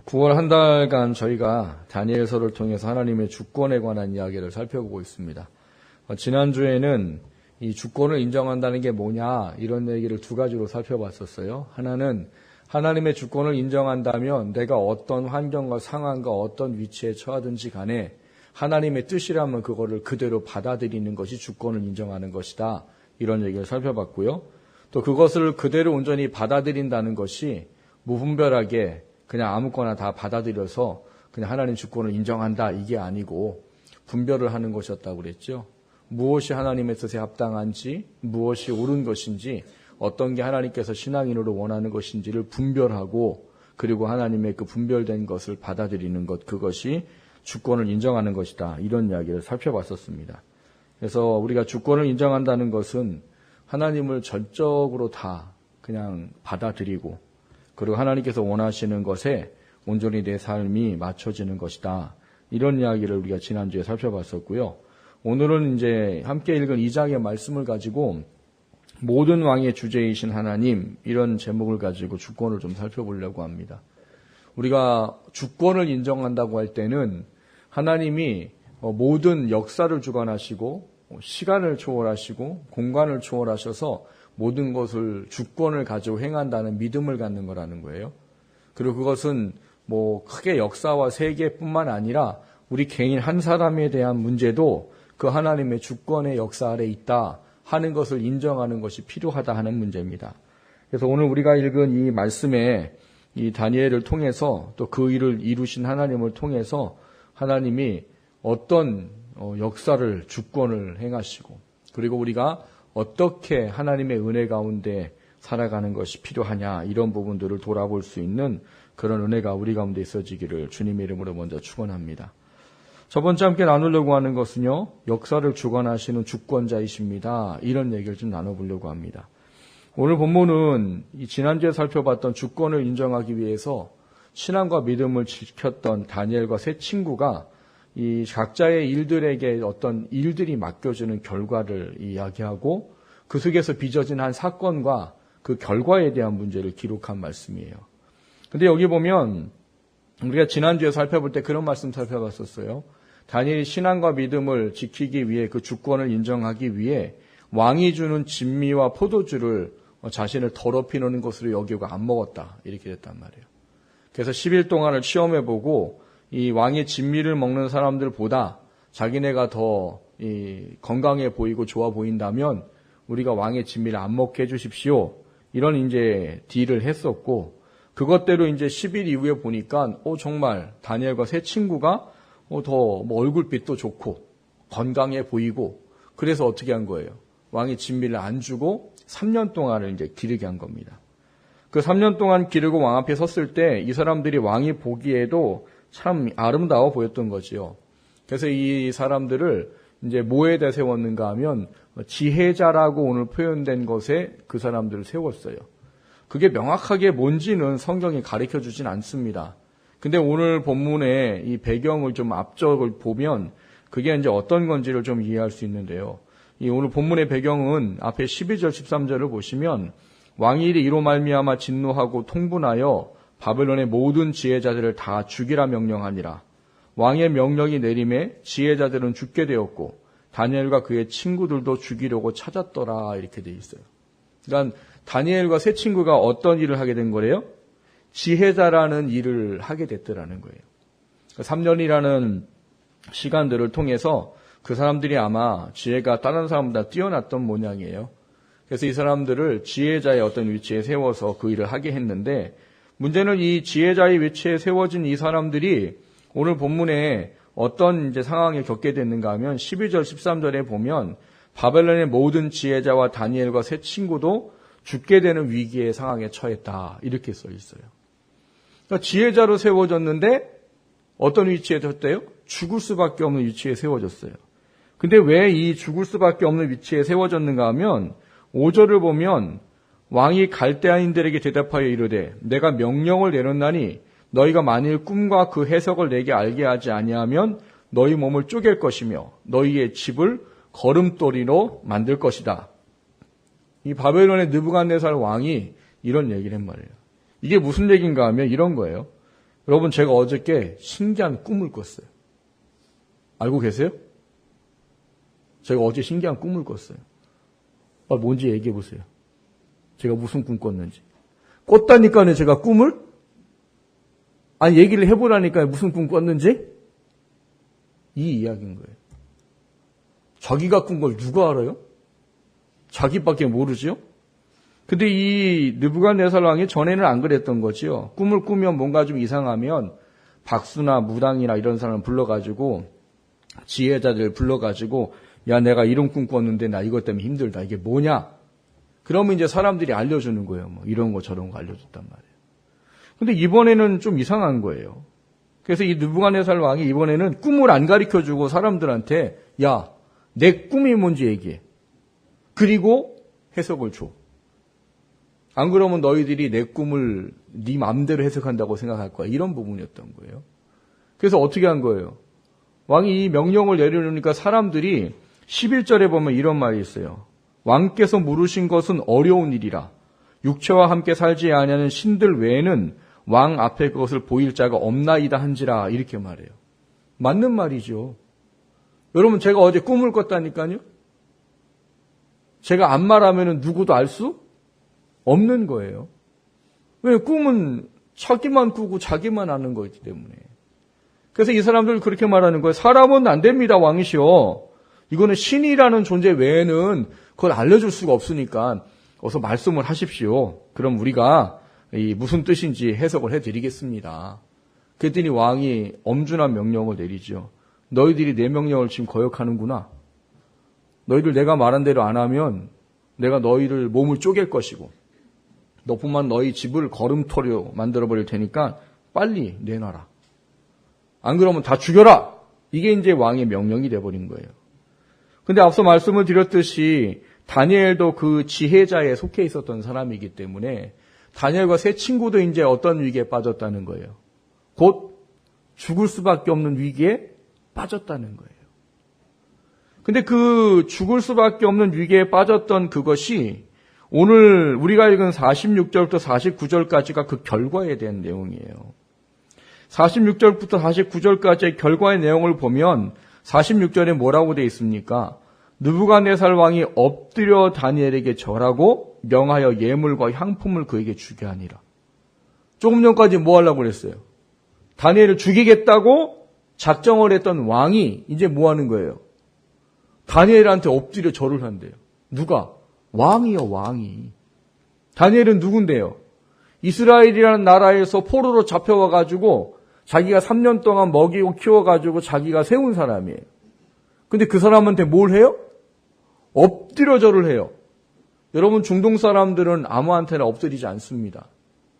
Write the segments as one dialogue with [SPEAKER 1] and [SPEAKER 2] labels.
[SPEAKER 1] 9월 한 달간 저희가 다니엘서를 통해서 하나님의 주권에 관한 이야기를 살펴보고 있습니다. 지난주에는 이 주권을 인정한다는 게 뭐냐 이런 얘기를 두 가지로 살펴봤었어요. 하나는 하나님의 주권을 인정한다면 내가 어떤 환경과 상황과 어떤 위치에 처하든지 간에 하나님의 뜻이라면 그거를 그대로 받아들이는 것이 주권을 인정하는 것이다. 이런 얘기를 살펴봤고요. 또 그것을 그대로 온전히 받아들인다는 것이 무분별하게 그냥 아무거나 다 받아들여서 그냥 하나님 주권을 인정한다 이게 아니고 분별을 하는 것이었다고 그랬죠. 무엇이 하나님의 뜻에 합당한지 무엇이 옳은 것인지 어떤 게 하나님께서 신앙인으로 원하는 것인지를 분별하고 그리고 하나님의 그 분별된 것을 받아들이는 것 그것이 주권을 인정하는 것이다. 이런 이야기를 살펴봤었습니다. 그래서 우리가 주권을 인정한다는 것은 하나님을 전적으로 다 그냥 받아들이고 그리고 하나님께서 원하시는 것에 온전히 내 삶이 맞춰지는 것이다. 이런 이야기를 우리가 지난주에 살펴봤었고요. 오늘은 이제 함께 읽은 2장의 말씀을 가지고 모든 왕의 주제이신 하나님 이런 제목을 가지고 주권을 좀 살펴보려고 합니다. 우리가 주권을 인정한다고 할 때는 하나님이 모든 역사를 주관하시고 시간을 초월하시고 공간을 초월하셔서 모든 것을 주권을 가지고 행한다는 믿음을 갖는 거라는 거예요. 그리고 그것은 뭐 크게 역사와 세계뿐만 아니라 우리 개인 한 사람에 대한 문제도 그 하나님의 주권의 역사 아래 있다 하는 것을 인정하는 것이 필요하다 하는 문제입니다. 그래서 오늘 우리가 읽은 이 말씀에 이 다니엘을 통해서 또 그 일을 이루신 하나님을 통해서 하나님이 어떤 역사를 주권을 행하시고 그리고 우리가 어떻게 하나님의 은혜 가운데 살아가는 것이 필요하냐 이런 부분들을 돌아볼 수 있는 그런 은혜가 우리 가운데 있어지기를 주님의 이름으로 먼저 축원합니다. 첫 번째 함께 나누려고 하는 것은요. 역사를 주관하시는 주권자이십니다. 이런 얘기를 좀 나눠보려고 합니다. 오늘 본문은 이 지난주에 살펴봤던 주권을 인정하기 위해서 신앙과 믿음을 지켰던 다니엘과 세 친구가 이 각자의 일들에게 어떤 일들이 맡겨주는 결과를 이야기하고 그 속에서 빚어진 한 사건과 그 결과에 대한 문제를 기록한 말씀이에요. 근데 여기 보면 우리가 지난주에 살펴볼 때 그런 말씀 살펴봤었어요. 다니엘이 신앙과 믿음을 지키기 위해 그 주권을 인정하기 위해 왕이 주는 진미와 포도주를 자신을 더럽히는 것으로 여기고 안 먹었다. 이렇게 됐단 말이에요. 그래서 10일 동안을 시험해보고 이 왕의 진미를 먹는 사람들보다 자기네가 더 건강해 보이고 좋아 보인다면 우리가 왕의 진미를 안 먹게 해주십시오. 이런 이제 딜을 했었고 그것대로 이제 10일 이후에 보니까 정말 다니엘과 세 친구가 더 뭐 얼굴빛도 좋고 건강해 보이고 그래서 어떻게 한 거예요? 왕의 진미를 안 주고 3년 동안을 이제 기르게 한 겁니다. 그 3년 동안 기르고 왕 앞에 섰을 때 이 사람들이 왕이 보기에도 참 아름다워 보였던 거지요. 그래서 이 사람들을 이제 뭐에다 세웠는가 하면 지혜자라고 오늘 표현된 것에 그 사람들을 세웠어요. 그게 명확하게 뭔지는 성경이 가르쳐 주진 않습니다. 근데 오늘 본문의 이 배경을 좀 앞쪽을 보면 그게 이제 어떤 건지를 좀 이해할 수 있는데요. 이 오늘 본문의 배경은 앞에 12절 13절을 보시면 왕이 이로 말미암아 진노하고 통분하여 바벨론의 모든 지혜자들을 다 죽이라 명령하니라. 왕의 명령이 내림에 지혜자들은 죽게 되었고 다니엘과 그의 친구들도 죽이려고 찾았더라 이렇게 돼 있어요. 그러니까 다니엘과 세 친구가 어떤 일을 하게 된 거래요? 지혜자라는 일을 하게 됐더라는 거예요. 3년이라는 시간들을 통해서 그 사람들이 아마 지혜가 다른 사람보다 뛰어났던 모양이에요. 그래서 이 사람들을 지혜자의 어떤 위치에 세워서 그 일을 하게 했는데 문제는 이 지혜자의 위치에 세워진 이 사람들이 오늘 본문에 어떤 이제 상황에 겪게 됐는가 하면 12절 13절에 보면 바벨론의 모든 지혜자와 다니엘과 세 친구도 죽게 되는 위기의 상황에 처했다. 이렇게 써 있어요. 그러니까 지혜자로 세워졌는데 어떤 위치에 섰대요? 죽을 수밖에 없는 위치에 세워졌어요. 근데 왜 이 죽을 수밖에 없는 위치에 세워졌는가 하면 5절을 보면 왕이 갈대아인들에게 대답하여 이르되 내가 명령을 내렸나니 너희가 만일 꿈과 그 해석을 내게 알게 하지 아니하면 너희 몸을 쪼갤 것이며 너희의 집을 걸음돌이로 만들 것이다. 이 바벨론의 느부갓네살 왕이 이런 얘기를 한 말이에요. 이게 무슨 얘기인가 하면 이런 거예요. 여러분, 제가 어저께 신기한 꿈을 꿨어요. 알고 계세요? 제가 어제 신기한 꿈을 꿨어요. 뭔지 얘기해 보세요. 제가 무슨 꿈 꿨는지. 꿨다니까요, 제가 꿈을? 얘기를 해보라니까요, 무슨 꿈 꿨는지? 이 이야기인 거예요. 자기가 꾼 걸 누가 알아요? 자기밖에 모르지요? 근데 이 느부갓네살 왕이 전에는 안 그랬던 거지요. 꿈을 꾸면 뭔가 좀 이상하면 박수나 무당이나 이런 사람을 불러가지고 지혜자들 불러가지고 야, 내가 이런 꿈 꿨는데 나 이것 때문에 힘들다. 이게 뭐냐? 그러면 이제 사람들이 알려주는 거예요. 뭐 이런 거 저런 거 알려줬단 말이에요. 근데 이번에는 좀 이상한 거예요. 그래서 이 느부갓네살 왕이 이번에는 꿈을 안 가르쳐주고 사람들한테 야, 내 꿈이 뭔지 얘기해. 그리고 해석을 줘. 안 그러면 너희들이 내 꿈을 네 마음대로 해석한다고 생각할 거야. 이런 부분이었던 거예요. 그래서 어떻게 한 거예요? 왕이 이 명령을 내려놓으니까 사람들이 11절에 보면 이런 말이 있어요. 왕께서 물으신 것은 어려운 일이라. 육체와 함께 살지 아니하는 신들 외에는 왕 앞에 그것을 보일 자가 없나이다 한지라. 이렇게 말해요. 맞는 말이죠. 여러분, 제가 어제 꿈을 꿨다니까요. 제가 안 말하면 누구도 알 수 없는 거예요. 왜? 꿈은 자기만 꾸고 자기만 아는 거기 때문에. 그래서 이 사람들 그렇게 말하는 거예요. 사람은 안 됩니다, 왕이시여. 이거는 신이라는 존재 외에는 그걸 알려줄 수가 없으니까 어서 말씀을 하십시오. 그럼 우리가 무슨 뜻인지 해석을 해드리겠습니다. 그랬더니 왕이 엄중한 명령을 내리죠. 너희들이 내 명령을 지금 거역하는구나. 너희들 내가 말한 대로 안 하면 내가 너희를 몸을 쪼갤 것이고 너뿐만 너희 집을 걸음터로 만들어버릴 테니까 빨리 내놔라. 안 그러면 다 죽여라. 이게 이제 왕의 명령이 돼버린 거예요. 근데 앞서 말씀을 드렸듯이 다니엘도 그 지혜자에 속해 있었던 사람이기 때문에 다니엘과 세 친구도 이제 어떤 위기에 빠졌다는 거예요. 곧 죽을 수밖에 없는 위기에 빠졌다는 거예요. 근데 그 죽을 수밖에 없는 위기에 빠졌던 그것이 오늘 우리가 읽은 46절부터 49절까지가 그 결과에 대한 내용이에요. 46절부터 49절까지의 결과의 내용을 보면 46절에 뭐라고 되어 있습니까? 느부갓네살 왕이 엎드려 다니엘에게 절하고 명하여 예물과 향품을 그에게 주게 하니라. 조금 전까지 뭐 하려고 그랬어요? 다니엘을 죽이겠다고 작정을 했던 왕이 이제 뭐 하는 거예요? 다니엘한테 엎드려 절을 한대요. 누가? 왕이요, 왕이. 다니엘은 누군데요? 이스라엘이라는 나라에서 포로로 잡혀와가지고 자기가 3년 동안 먹이고 키워가지고 자기가 세운 사람이에요. 근데 그 사람한테 뭘 해요? 엎드려 절을 해요. 여러분, 중동 사람들은 아무한테나 엎드리지 않습니다.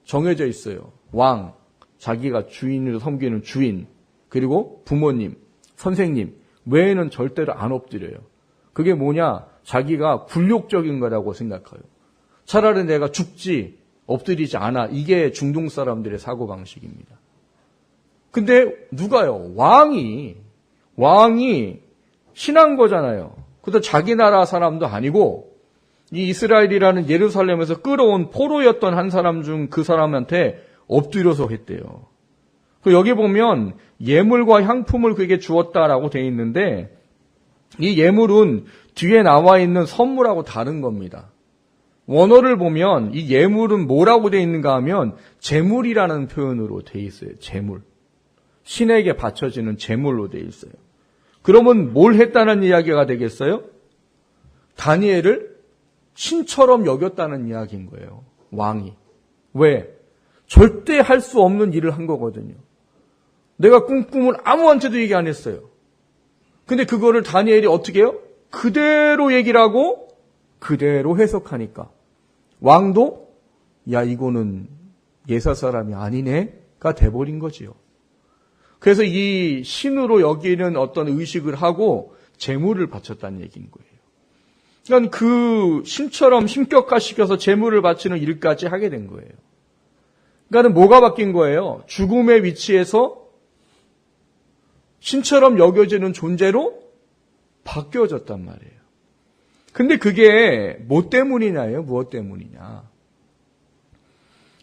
[SPEAKER 1] 정해져 있어요. 왕, 자기가 주인으로 섬기는 주인, 그리고 부모님, 선생님 외에는 절대로 안 엎드려요. 그게 뭐냐? 자기가 굴욕적인 거라고 생각해요. 차라리 내가 죽지 엎드리지 않아. 이게 중동 사람들의 사고방식입니다. 근데 누가요? 왕이 신한 거잖아요. 그것도 자기 나라 사람도 아니고 이 이스라엘이라는 예루살렘에서 끌어온 포로였던 한 사람 중 그 사람한테 엎드려서 했대요. 여기 보면 예물과 향품을 그에게 주었다라고 되어 있는데 이 예물은 뒤에 나와 있는 선물하고 다른 겁니다. 원어를 보면 이 예물은 뭐라고 되어 있는가 하면 제물이라는 표현으로 되어 있어요. 제물. 신에게 바쳐지는 제물로 되어 있어요. 그러면 뭘 했다는 이야기가 되겠어요? 다니엘을 신처럼 여겼다는 이야기인 거예요. 왕이. 왜? 절대 할 수 없는 일을 한 거거든요. 내가 꿈을 아무한테도 얘기 안 했어요. 근데 그거를 다니엘이 어떻게 해요? 그대로 얘기를 하고 그대로 해석하니까 왕도 야, 이거는 예사 사람이 아니네가 돼버린 거지요. 그래서 이 신으로 여기는 어떤 의식을 하고 제물을 바쳤다는 얘기인 거예요. 그러니까 그 신처럼 신격화시켜서 제물을 바치는 일까지 하게 된 거예요. 그러니까 뭐가 바뀐 거예요? 죽음의 위치에서 신처럼 여겨지는 존재로 바뀌어졌단 말이에요. 근데 그게 뭐 때문이냐예요? 무엇 때문이냐?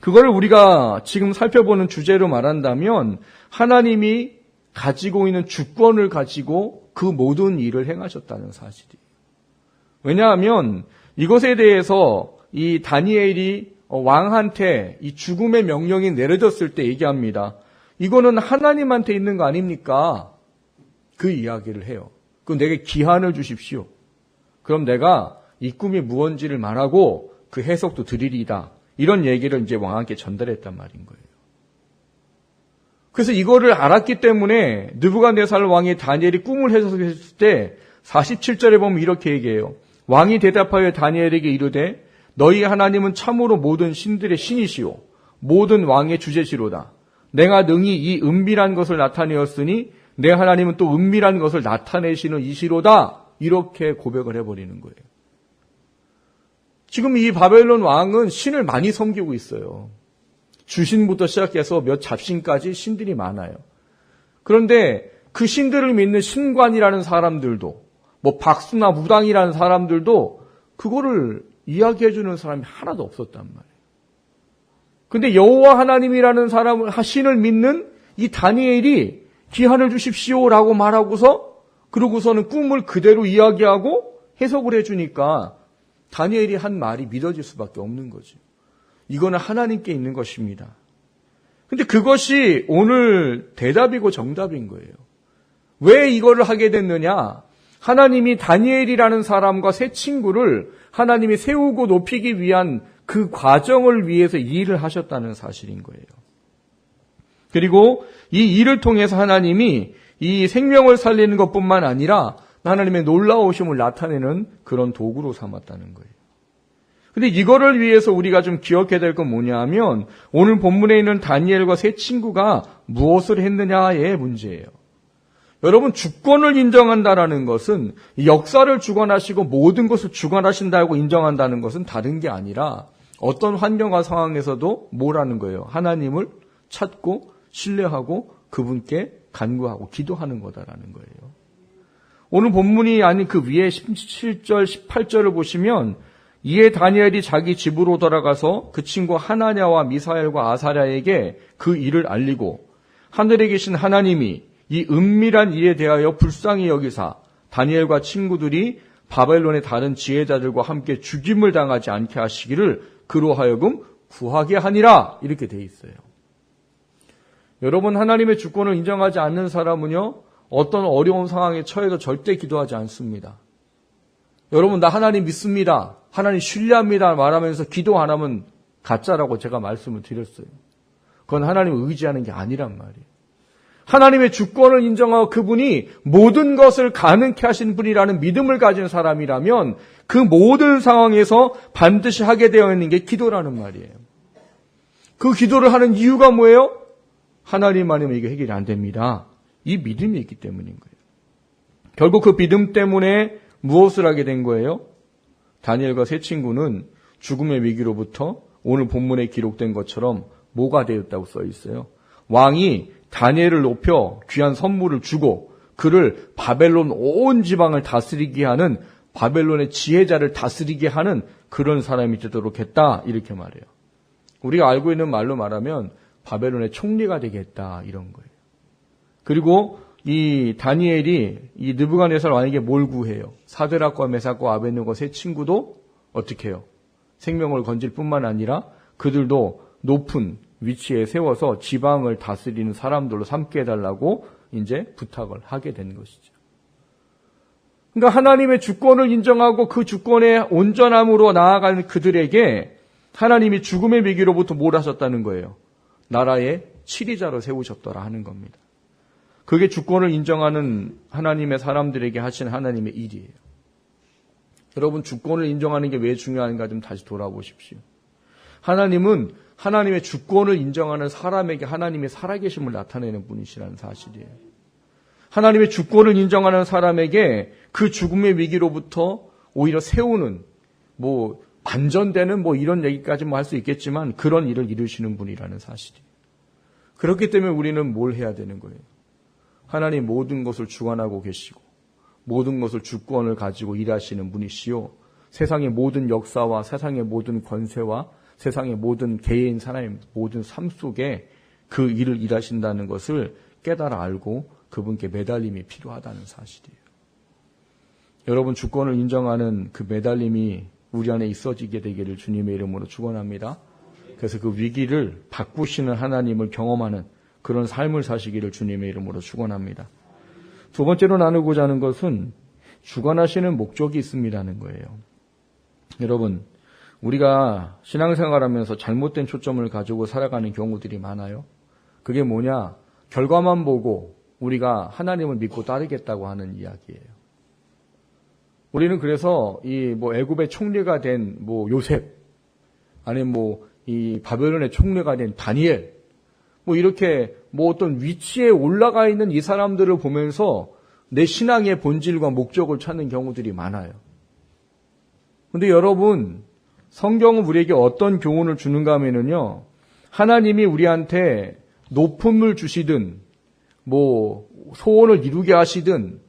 [SPEAKER 1] 그걸 우리가 지금 살펴보는 주제로 말한다면 하나님이 가지고 있는 주권을 가지고 그 모든 일을 행하셨다는 사실이에요. 왜냐하면 이것에 대해서 이 다니엘이 왕한테 이 죽음의 명령이 내려졌을 때 얘기합니다. 이거는 하나님한테 있는 거 아닙니까? 그 이야기를 해요. 그럼 내게 기한을 주십시오. 그럼 내가 이 꿈이 무언지를 말하고 그 해석도 드리리다. 이런 얘기를 이제 왕한테 전달했단 말인 거예요. 그래서 이거를 알았기 때문에 느부갓네살 왕이 다니엘이 꿈을 해석했을 때 47절에 보면 이렇게 얘기해요. 왕이 대답하여 다니엘에게 이르되 너희 하나님은 참으로 모든 신들의 신이시오. 모든 왕의 주제시로다. 내가 능히 이 은밀한 것을 나타내었으니 내 하나님은 또 은밀한 것을 나타내시는 이시로다. 이렇게 고백을 해버리는 거예요. 지금 이 바벨론 왕은 신을 많이 섬기고 있어요. 주신부터 시작해서 몇 잡신까지 신들이 많아요. 그런데 그 신들을 믿는 신관이라는 사람들도 뭐 박수나 무당이라는 사람들도 그거를 이야기해주는 사람이 하나도 없었단 말이에요. 근데 여호와 하나님이라는 신을 믿는 이 다니엘이 기한을 주십시오라고 말하고서 그러고서는 꿈을 그대로 이야기하고 해석을 해주니까 다니엘이 한 말이 믿어질 수밖에 없는 거죠. 이거는 하나님께 있는 것입니다. 근데 그것이 오늘 대답이고 정답인 거예요. 왜 이거를 하게 됐느냐? 하나님이 다니엘이라는 사람과 세 친구를 하나님이 세우고 높이기 위한 그 과정을 위해서 이 일을 하셨다는 사실인 거예요. 그리고 이 일을 통해서 하나님이 이 생명을 살리는 것뿐만 아니라 하나님의 놀라우심을 나타내는 그런 도구로 삼았다는 거예요. 근데 이거를 위해서 우리가 좀 기억해야 될 건 뭐냐 하면 오늘 본문에 있는 다니엘과 세 친구가 무엇을 했느냐의 문제예요. 여러분, 주권을 인정한다라는 것은 역사를 주관하시고 모든 것을 주관하신다고 인정한다는 것은 다른 게 아니라 어떤 환경과 상황에서도 뭐라는 거예요? 하나님을 찾고 신뢰하고 그분께 간구하고 기도하는 거다라는 거예요. 오늘 본문이 아닌 그 위에 17절, 18절을 보시면 이에 다니엘이 자기 집으로 돌아가서 그 친구 하나냐와 미사엘과 아사랴에게 그 일을 알리고 하늘에 계신 하나님이 이 은밀한 일에 대하여 불쌍히 여기사 다니엘과 친구들이 바벨론의 다른 지혜자들과 함께 죽임을 당하지 않게 하시기를 그로 하여금 구하게 하니라. 이렇게 돼 있어요. 여러분, 하나님의 주권을 인정하지 않는 사람은요, 어떤 어려운 상황에 처해도 절대 기도하지 않습니다. 여러분, 나 하나님 믿습니다. 하나님 신뢰합니다. 말하면서 기도 안 하면 가짜라고 제가 말씀을 드렸어요. 그건 하나님을 의지하는 게 아니란 말이에요. 하나님의 주권을 인정하고 그분이 모든 것을 가능케 하신 분이라는 믿음을 가진 사람이라면 그 모든 상황에서 반드시 하게 되어 있는 게 기도라는 말이에요. 그 기도를 하는 이유가 뭐예요? 하나님 아니면 이게 해결이 안 됩니다. 이 믿음이 있기 때문인 거예요. 결국 그 믿음 때문에 무엇을 하게 된 거예요? 다니엘과 세 친구는 죽음의 위기로부터 오늘 본문에 기록된 것처럼 뭐가 되었다고 써 있어요? 왕이 다니엘을 높여 귀한 선물을 주고 그를 바벨론 온 지방을 다스리게 하는 바벨론의 지혜자를 다스리게 하는 그런 사람이 되도록 했다. 이렇게 말해요. 우리가 알고 있는 말로 말하면 바벨론의 총리가 되겠다. 이런 거예요. 그리고 이 다니엘이 이 느부갓네살 왕에게 뭘 구해요? 사드락과 메삭과 아벳느고 세 친구도 어떻게 해요? 생명을 건질 뿐만 아니라 그들도 높은 위치에 세워서 지방을 다스리는 사람들로 삼게 해달라고 이제 부탁을 하게 된 것이죠. 그러니까 하나님의 주권을 인정하고 그 주권의 온전함으로 나아가는 그들에게 하나님이 죽음의 위기로부터 뭘 하셨다는 거예요? 나라의 치리자로 세우셨더라 하는 겁니다. 그게 주권을 인정하는 하나님의 사람들에게 하신 하나님의 일이에요. 여러분, 주권을 인정하는 게 왜 중요한가 좀 다시 돌아보십시오. 하나님은 하나님의 주권을 인정하는 사람에게 하나님의 살아계심을 나타내는 분이시라는 사실이에요. 하나님의 주권을 인정하는 사람에게 그 죽음의 위기로부터 오히려 세우는, 반전되는 이런 얘기까지 할 수 있겠지만 그런 일을 이루시는 분이라는 사실이에요. 그렇기 때문에 우리는 뭘 해야 되는 거예요? 하나님 모든 것을 주관하고 계시고 모든 것을 주권을 가지고 일하시는 분이시요. 세상의 모든 역사와 세상의 모든 권세와 세상의 모든 개인 사람의 모든 삶 속에 그 일을 일하신다는 것을 깨달아 알고 그분께 매달림이 필요하다는 사실이에요. 여러분, 주권을 인정하는 그 매달림이 우리 안에 있어지게 되기를 주님의 이름으로 축원합니다. 그래서 그 위기를 바꾸시는 하나님을 경험하는 그런 삶을 사시기를 주님의 이름으로 축원합니다. 두 번째로 나누고자 하는 것은 주관하시는 목적이 있습니다는 거예요. 여러분, 우리가 신앙생활하면서 잘못된 초점을 가지고 살아가는 경우들이 많아요. 그게 뭐냐? 결과만 보고 우리가 하나님을 믿고 따르겠다고 하는 이야기예요. 우리는 그래서 이 애굽의 총리가 된 요셉, 아니면 이 바벨론의 총리가 된 다니엘, 이렇게 어떤 위치에 올라가 있는 이 사람들을 보면서 내 신앙의 본질과 목적을 찾는 경우들이 많아요. 근데 여러분, 성경은 우리에게 어떤 교훈을 주는가 하면요, 하나님이 우리한테 높음을 주시든, 소원을 이루게 하시든,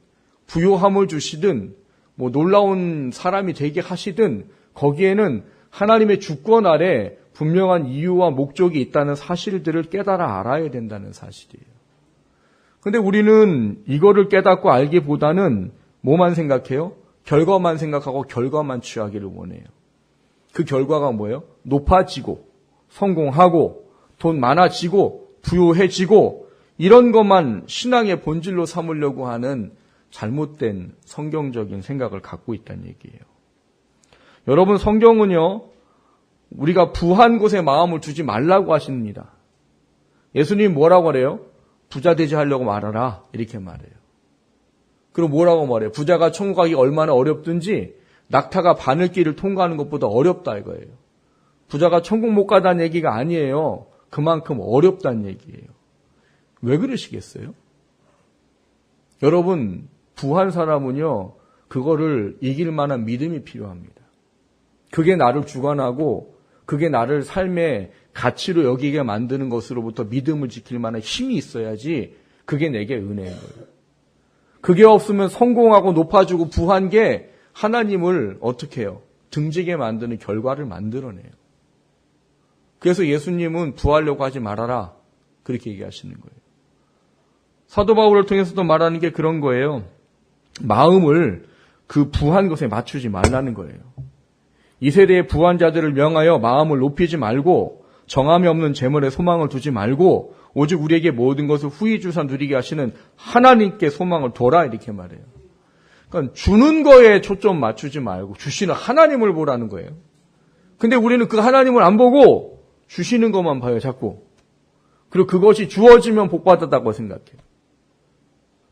[SPEAKER 1] 부요함을 주시든, 놀라운 사람이 되게 하시든, 거기에는 하나님의 주권 아래 분명한 이유와 목적이 있다는 사실들을 깨달아 알아야 된다는 사실이에요. 근데 우리는 이거를 깨닫고 알기보다는 뭐만 생각해요? 결과만 생각하고 결과만 취하기를 원해요. 그 결과가 뭐예요? 높아지고, 성공하고, 돈 많아지고, 부유해지고, 이런 것만 신앙의 본질로 삼으려고 하는 잘못된 성경적인 생각을 갖고 있다는 얘기예요. 여러분, 성경은요, 우리가 부한 곳에 마음을 두지 말라고 하십니다. 예수님이 뭐라고 그래요? 부자 되지 하려고 말하라, 이렇게 말해요. 그리고 뭐라고 말해요? 부자가 천국 가기 얼마나 어렵든지 낙타가 바늘길을 통과하는 것보다 어렵다 이거예요. 부자가 천국 못 가다는 얘기가 아니에요. 그만큼 어렵다는 얘기예요. 왜 그러시겠어요? 여러분, 부한 사람은요, 그거를 이길 만한 믿음이 필요합니다. 그게 나를 주관하고 그게 나를 삶의 가치로 여기게 만드는 것으로부터 믿음을 지킬 만한 힘이 있어야지 그게 내게 은혜인 거예요. 그게 없으면 성공하고 높아지고 부한 게 하나님을 어떻게 해요? 등지게 만드는 결과를 만들어내요. 그래서 예수님은 부하려고 하지 말아라, 그렇게 얘기하시는 거예요. 사도 바울을 통해서도 말하는 게 그런 거예요. 마음을 그 부한 것에 맞추지 말라는 거예요. 이 세대의 부한 자들을 명하여 마음을 높이지 말고 정함이 없는 재물에 소망을 두지 말고 오직 우리에게 모든 것을 후히 주사 누리게 하시는 하나님께 소망을 둬라, 이렇게 말해요. 그러니까 주는 거에 초점 맞추지 말고 주시는 하나님을 보라는 거예요. 근데 우리는 그 하나님을 안 보고 주시는 것만 봐요, 자꾸. 그리고 그것이 주어지면 복받았다고 생각해요.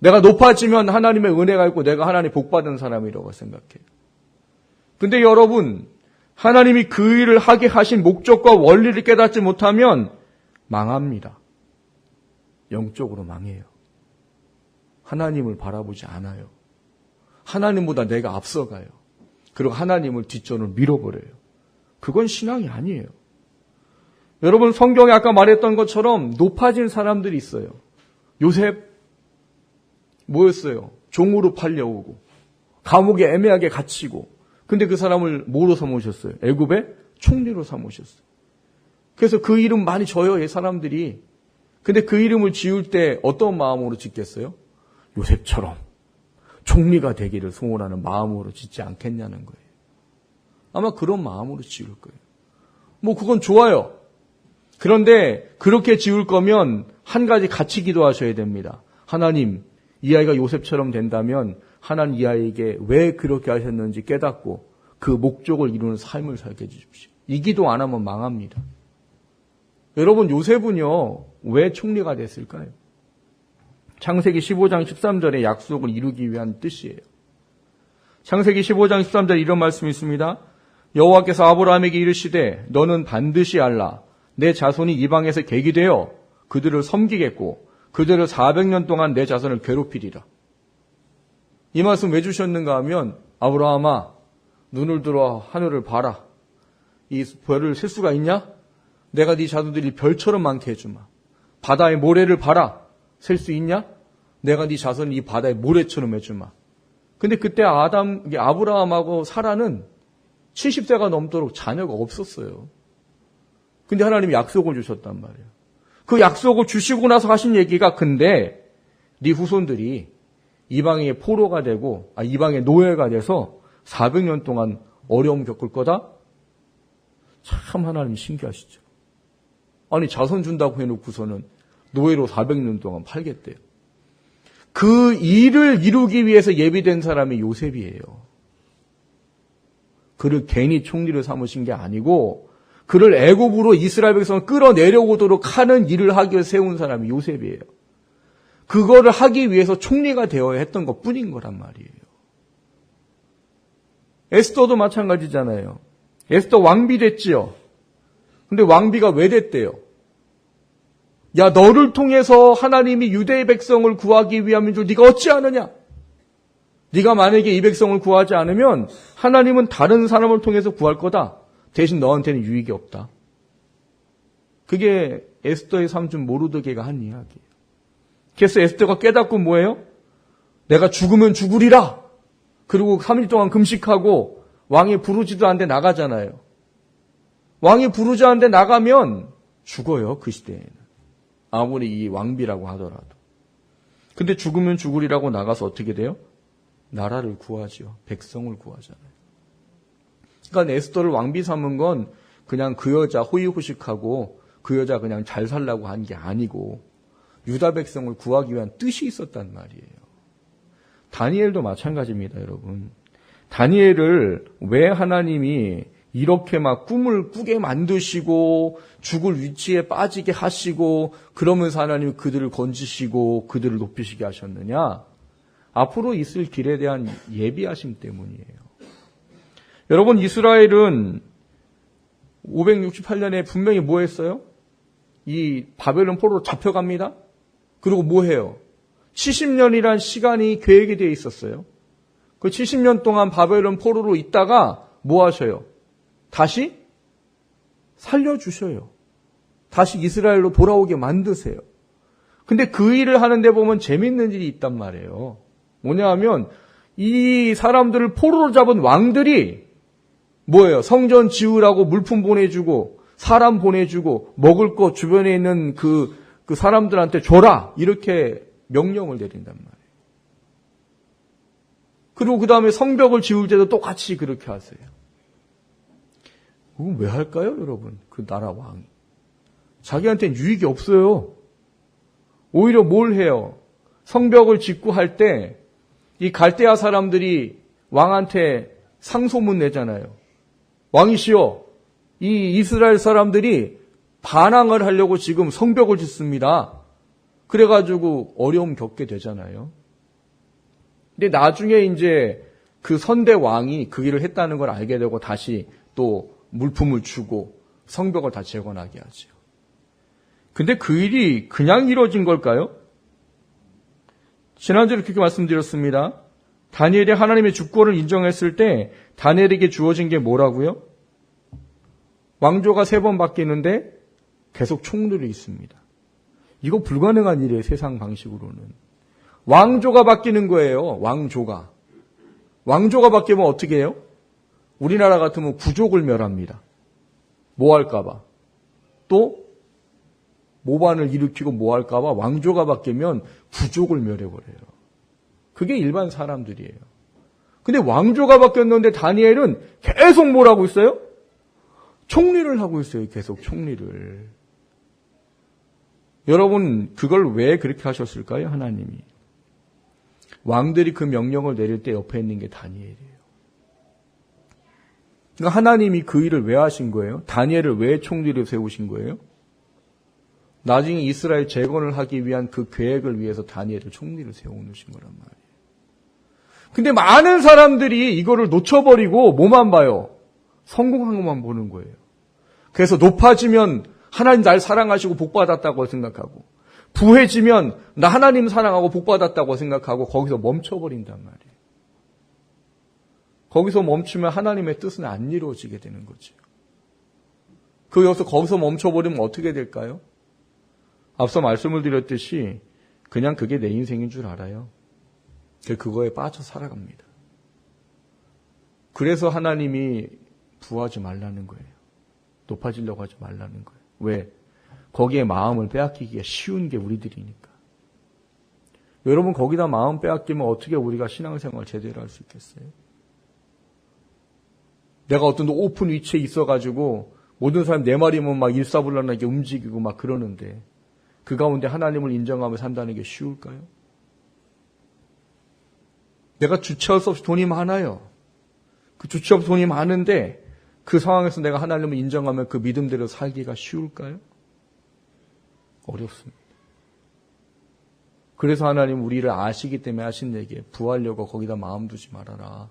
[SPEAKER 1] 내가 높아지면 하나님의 은혜가 있고 내가 하나님 복받은 사람이라고 생각해요. 근데 여러분, 하나님이 그 일을 하게 하신 목적과 원리를 깨닫지 못하면 망합니다. 영적으로 망해요. 하나님을 바라보지 않아요. 하나님보다 내가 앞서가요. 그리고 하나님을 뒷전을 밀어버려요. 그건 신앙이 아니에요. 여러분, 성경에 아까 말했던 것처럼 높아진 사람들이 있어요. 요셉 뭐였어요? 종으로 팔려오고 감옥에 애매하게 갇히고, 근데 그 사람을 뭐로 삼으셨어요? 애굽의 총리로 삼으셨어요. 그래서 그 이름 많이 져요, 이 사람들이. 근데 그 이름을 지을 때 어떤 마음으로 짓겠어요? 요셉처럼 총리가 되기를 소원하는 마음으로 짓지 않겠냐는 거예요. 아마 그런 마음으로 지을 거예요. 그건 좋아요. 그런데 그렇게 지을 거면 한 가지 같이 기도하셔야 됩니다. 하나님, 이 아이가 요셉처럼 된다면 하나님 이 아이에게 왜 그렇게 하셨는지 깨닫고 그 목적을 이루는 삶을 살게 해주십시오. 이 기도 안 하면 망합니다. 여러분, 요셉은요, 왜 총리가 됐을까요? 창세기 15장 13절의 약속을 이루기 위한 뜻이에요. 창세기 15장 13절에 이런 말씀이 있습니다. 여호와께서 아브라함에게 이르시되 너는 반드시 알라. 내 자손이 이방에서 객이 되어 그들을 섬기겠고 그들을 400년 동안 내 자손을 괴롭히리라. 이 말씀 왜 주셨는가 하면, 아브라함아, 눈을 들어 하늘을 봐라. 이 별을 셀 수가 있냐? 내가 네 자손들이 별처럼 많게 해주마. 바다의 모래를 봐라. 셀 수 있냐? 내가 네 자손을 이 바다의 모래처럼 해주마. 근데 그때 아브라함하고 사라는 70세가 넘도록 자녀가 없었어요. 근데 하나님이 약속을 주셨단 말이에요. 그 약속을 주시고 나서 하신 얘기가 근데 네 후손들이 이방의 포로가 되고 이방의 노예가 돼서 400년 동안 어려움 겪을 거다? 참 하나님 신기하시죠. 아니 자손 준다고 해놓고서는 노예로 400년 동안 팔겠대요. 그 일을 이루기 위해서 예비된 사람이 요셉이에요. 그를 괜히 총리를 삼으신 게 아니고 그를 애굽으로 이스라엘 백성을 끌어내려오도록 하는 일을 하기 위해 세운 사람이 요셉이에요. 그거를 하기 위해서 총리가 되어야 했던 것뿐인 거란 말이에요. 에스더도 마찬가지잖아요. 에스더 왕비 됐지요. 근데 왕비가 왜 됐대요? 야, 너를 통해서 하나님이 유대의 백성을 구하기 위함인 줄 네가 어찌하느냐? 네가 만약에 이 백성을 구하지 않으면 하나님은 다른 사람을 통해서 구할 거다. 대신 너한테는 유익이 없다. 그게 에스더의 삼촌 모르드게가 한 이야기예요. 그래서 에스더가 깨닫고 뭐예요? 내가 죽으면 죽으리라. 그리고 3일 동안 금식하고 왕이 부르지도 않는데 나가잖아요. 왕이 부르지 않는데 나가면 죽어요. 그 시대에는. 아무리 이 왕비라고 하더라도. 근데 죽으면 죽으리라고 나가서 어떻게 돼요? 나라를 구하죠. 백성을 구하잖아요. 그러니까 에스더를 왕비 삼은 건 그냥 그 여자 호의호식하고 그 여자 그냥 잘 살라고 한 게 아니고 유다 백성을 구하기 위한 뜻이 있었단 말이에요. 다니엘도 마찬가지입니다, 여러분. 다니엘을 왜 하나님이 이렇게 막 꿈을 꾸게 만드시고 죽을 위치에 빠지게 하시고 그러면서 하나님이 그들을 건지시고 그들을 높이시게 하셨느냐? 앞으로 있을 길에 대한 예비하심 때문이에요. 여러분, 이스라엘은 568년에 분명히 뭐 했어요? 이 바벨론 포로로 잡혀갑니다. 그리고 뭐 해요? 70년이란 시간이 계획이 되어 있었어요. 그 70년 동안 바벨론 포로로 있다가 뭐 하셔요? 다시 살려주셔요. 다시 이스라엘로 돌아오게 만드세요. 근데 그 일을 하는데 보면 재밌는 일이 있단 말이에요. 뭐냐 하면 이 사람들을 포로로 잡은 왕들이 뭐예요? 성전 지으라고 물품 보내주고 사람 보내주고 먹을 것 주변에 있는 그 사람들한테 줘라 이렇게 명령을 내린단 말이에요. 그리고 그 다음에 성벽을 지을 때도 똑같이 그렇게 하세요. 그건 왜 할까요, 여러분? 그 나라 왕이. 자기한테는 유익이 없어요. 오히려 뭘 해요? 성벽을 짓고 할 때 이 갈대아 사람들이 왕한테 상소문 내잖아요. 왕이시여, 이 이스라엘 사람들이 반항을 하려고 지금 성벽을 짓습니다. 그래가지고 어려움 겪게 되잖아요. 근데 나중에 이제 그 선대 왕이 그 일을 했다는 걸 알게 되고 다시 또 물품을 주고 성벽을 다 재건하게 하죠. 근데 그 일이 그냥 이루어진 걸까요? 지난주에 그렇게 말씀드렸습니다. 다니엘이 하나님의 주권을 인정했을 때 다니엘에게 주어진 게 뭐라고요? 왕조가 3번 바뀌는데 계속 총들이 있습니다. 이거 불가능한 일이에요, 세상 방식으로는. 왕조가 바뀌는 거예요, 왕조가. 왕조가 바뀌면 어떻게 해요? 우리나라 같으면 부족을 멸합니다. 뭐 할까봐. 또 모반을 일으키고 뭐 할까봐 왕조가 바뀌면 부족을 멸해버려요. 그게 일반 사람들이에요. 근데 왕조가 바뀌었는데 다니엘은 계속 뭘 하고 있어요? 총리를 하고 있어요. 계속 총리를. 여러분, 그걸 왜 그렇게 하셨을까요? 하나님이. 왕들이 그 명령을 내릴 때 옆에 있는 게 다니엘이에요. 그러니까 하나님이 그 일을 왜 하신 거예요? 다니엘을 왜 총리로 세우신 거예요? 나중에 이스라엘 재건을 하기 위한 그 계획을 위해서 다니엘을 총리로 세워놓으신 거란 말이에요. 근데 많은 사람들이 이거를 놓쳐버리고 뭐만 봐요? 성공한 것만 보는 거예요. 그래서 높아지면 하나님 날 사랑하시고 복받았다고 생각하고 부해지면 나 하나님 사랑하고 복받았다고 생각하고 거기서 멈춰버린단 말이에요. 거기서 멈추면 하나님의 뜻은 안 이루어지게 되는 거죠. 거기서 멈춰버리면 어떻게 될까요? 앞서 말씀을 드렸듯이 그냥 그게 내 인생인 줄 알아요. 그거에 빠져 살아갑니다. 그래서 하나님이 부하지 말라는 거예요. 높아지려고 하지 말라는 거예요. 왜? 거기에 마음을 빼앗기기가 쉬운 게 우리들이니까. 여러분 거기다 마음 빼앗기면 어떻게 우리가 신앙생활 제대로 할 수 있겠어요? 내가 어떤 오픈 위치에 있어가지고 모든 사람 내 말이면 막 일사불란하게 움직이고 막 그러는데 그 가운데 하나님을 인정하며 산다는 게 쉬울까요? 내가 주체할 수 없이 돈이 많아요. 그 주체 없이 돈이 많은데 그 상황에서 내가 하나님을 인정하면 그 믿음대로 살기가 쉬울까요? 어렵습니다. 그래서 하나님 우리를 아시기 때문에 하신 얘기에 부하려고 거기다 마음 두지 말아라.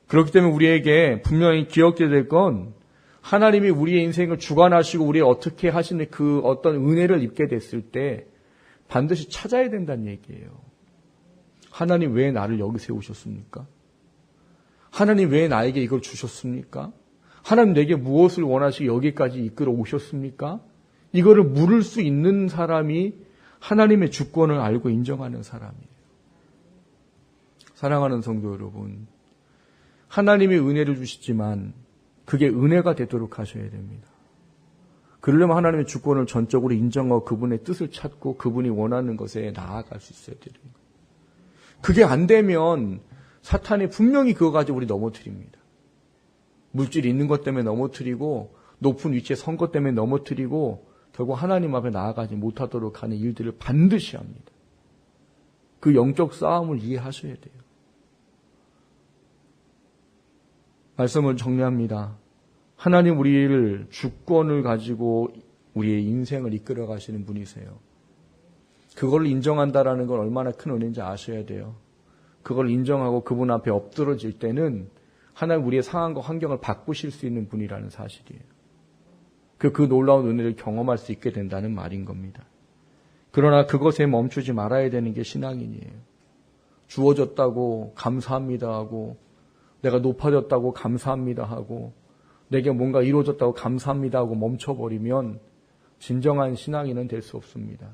[SPEAKER 1] 그렇기 때문에 우리에게 분명히 기억돼야 될 건 하나님이 우리의 인생을 주관하시고 우리의 어떻게 하시는 그 어떤 은혜를 입게 됐을 때 반드시 찾아야 된다는 얘기예요. 하나님 왜 나를 여기 세우셨습니까? 하나님 왜 나에게 이걸 주셨습니까? 하나님 내게 무엇을 원하시고 여기까지 이끌어 오셨습니까? 이거를 물을 수 있는 사람이 하나님의 주권을 알고 인정하는 사람이에요. 사랑하는 성도 여러분, 하나님이 은혜를 주시지만 그게 은혜가 되도록 하셔야 됩니다. 그러려면 하나님의 주권을 전적으로 인정하고 그분의 뜻을 찾고 그분이 원하는 것에 나아갈 수 있어야 되는 거예요. 그게 안 되면 사탄이 분명히 그거 가지고 우리 넘어뜨립니다. 물질이 있는 것 때문에 넘어뜨리고 높은 위치에 선 것 때문에 넘어뜨리고 결국 하나님 앞에 나아가지 못하도록 하는 일들을 반드시 합니다. 그 영적 싸움을 이해하셔야 돼요. 말씀을 정리합니다. 하나님 우리를 주권을 가지고 우리의 인생을 이끌어 가시는 분이세요. 그걸 인정한다라는 건 얼마나 큰 은혜인지 아셔야 돼요. 그걸 인정하고 그분 앞에 엎드러질 때는 하나님 우리의 상황과 환경을 바꾸실 수 있는 분이라는 사실이에요. 그 놀라운 은혜를 경험할 수 있게 된다는 말인 겁니다. 그러나 그것에 멈추지 말아야 되는 게 신앙인이에요. 주어졌다고 감사합니다 하고 내가 높아졌다고 감사합니다 하고 내게 뭔가 이루어졌다고 감사합니다 하고 멈춰버리면 진정한 신앙인은 될 수 없습니다.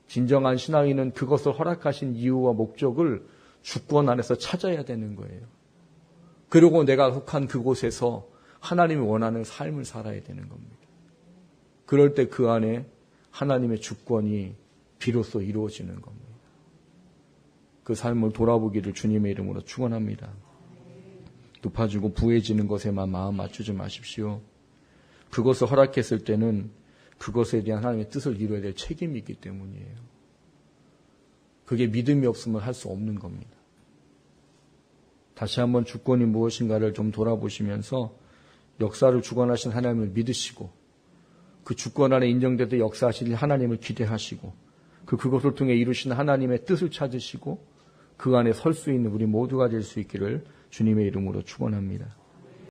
[SPEAKER 1] 진정한 신앙인은 그것을 허락하신 이유와 목적을 주권 안에서 찾아야 되는 거예요. 그리고 내가 속한 그곳에서 하나님이 원하는 삶을 살아야 되는 겁니다. 그럴 때 그 안에 하나님의 주권이 비로소 이루어지는 겁니다. 그 삶을 돌아보기를 주님의 이름으로 축원합니다. 높아지고 부해지는 것에만 마음 맞추지 마십시오. 그것을 허락했을 때는 그것에 대한 하나님의 뜻을 이루어야 될 책임이 있기 때문이에요. 그게 믿음이 없으면 할 수 없는 겁니다. 다시 한번 주권이 무엇인가를 좀 돌아보시면서 역사를 주관하신 하나님을 믿으시고 그 주권 안에 인정되도 역사하실 하나님을 기대하시고 그것을 통해 이루시는 하나님의 뜻을 찾으시고 그 안에 설 수 있는 우리 모두가 될 수 있기를 주님의 이름으로 축원합니다.